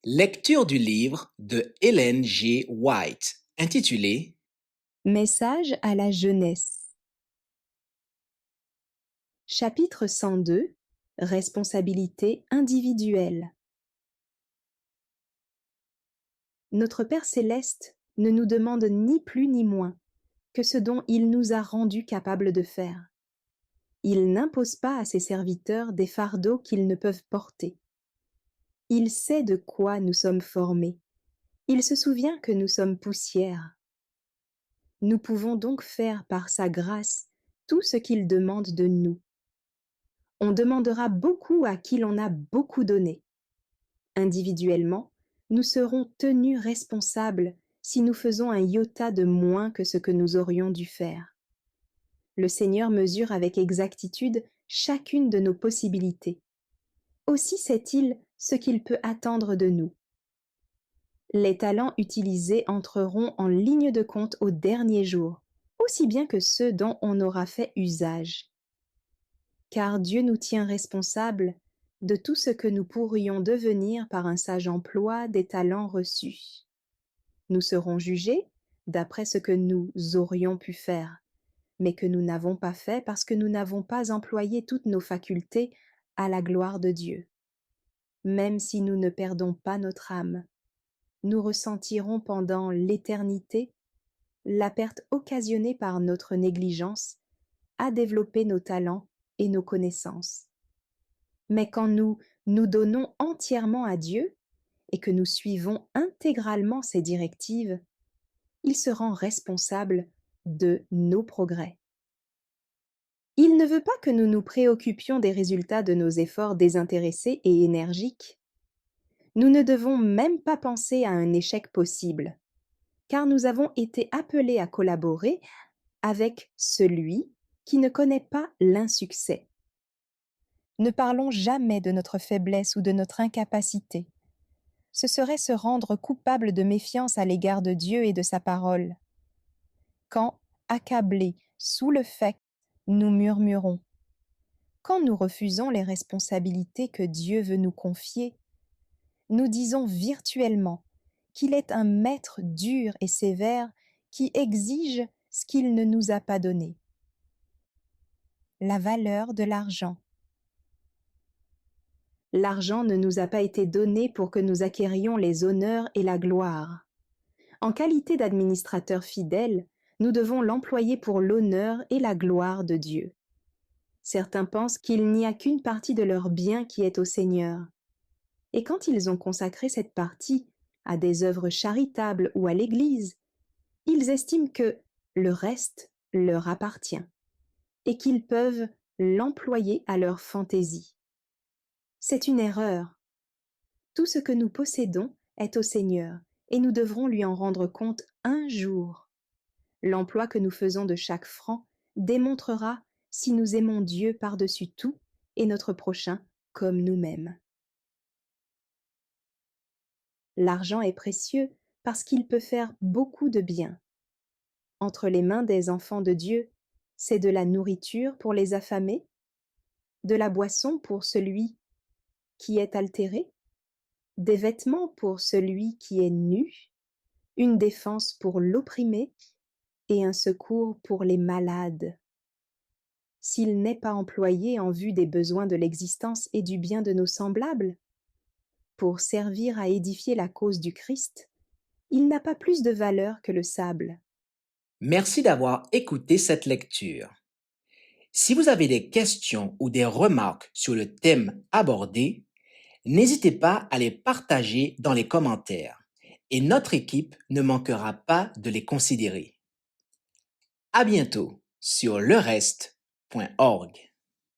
Lecture du livre de Ellen G. White intitulé Message à la jeunesse. Chapitre 102. Responsabilité individuelle. Notre Père céleste ne nous demande ni plus ni moins que ce dont il nous a rendus capables de faire. Il n'impose pas à ses serviteurs des fardeaux qu'ils ne peuvent porter. Il sait de quoi nous sommes formés. Il se souvient que nous sommes poussière. Nous pouvons donc faire par sa grâce tout ce qu'il demande de nous. On demandera beaucoup à qui l'on a beaucoup donné. Individuellement, nous serons tenus responsables si nous faisons un iota de moins que ce que nous aurions dû faire. Le Seigneur mesure avec exactitude chacune de nos possibilités. Aussi sait-il ce qu'il peut attendre de nous. Les talents utilisés entreront en ligne de compte au dernier jour, aussi bien que ceux dont on aura fait usage. Car Dieu nous tient responsables de tout ce que nous pourrions devenir par un sage emploi des talents reçus. Nous serons jugés d'après ce que nous aurions pu faire, mais que nous n'avons pas fait parce que nous n'avons pas employé toutes nos facultés à la gloire de Dieu. Même si nous ne perdons pas notre âme, nous ressentirons pendant l'éternité la perte occasionnée par notre négligence à développer nos talents et nos connaissances. Mais quand nous nous donnons entièrement à Dieu et que nous suivons intégralement ses directives, il se rend responsable de nos progrès. Il ne veut pas que nous nous préoccupions des résultats de nos efforts désintéressés et énergiques. Nous ne devons même pas penser à un échec possible, car nous avons été appelés à collaborer avec celui qui ne connaît pas l'insuccès. Ne parlons jamais de notre faiblesse ou de notre incapacité. Ce serait se rendre coupable de méfiance à l'égard de Dieu et de sa parole. Quand, accablés sous le fait, nous murmurons. Quand nous refusons les responsabilités que Dieu veut nous confier, nous disons virtuellement qu'il est un maître dur et sévère qui exige ce qu'il ne nous a pas donné. La valeur de l'argent. L'argent ne nous a pas été donné pour que nous acquérions les honneurs et la gloire. En qualité d'administrateurs fidèles, nous devons l'employer pour l'honneur et la gloire de Dieu. Certains pensent qu'il n'y a qu'une partie de leur bien qui est au Seigneur. Et quand ils ont consacré cette partie à des œuvres charitables ou à l'Église, ils estiment que le reste leur appartient et qu'ils peuvent l'employer à leur fantaisie. C'est une erreur. Tout ce que nous possédons est au Seigneur et nous devrons lui en rendre compte un jour. L'emploi que nous faisons de chaque franc démontrera si nous aimons Dieu par-dessus tout et notre prochain comme nous-mêmes. L'argent est précieux parce qu'il peut faire beaucoup de bien. Entre les mains des enfants de Dieu, c'est de la nourriture pour les affamés, de la boisson pour celui qui est altéré, des vêtements pour celui qui est nu, une défense pour l'opprimé et un secours pour les malades. S'il n'est pas employé en vue des besoins de l'existence et du bien de nos semblables, pour servir à édifier la cause du Christ, il n'a pas plus de valeur que le sable. Merci d'avoir écouté cette lecture. Si vous avez des questions ou des remarques sur le thème abordé, n'hésitez pas à les partager dans les commentaires et notre équipe ne manquera pas de les considérer. À bientôt sur lereste.org.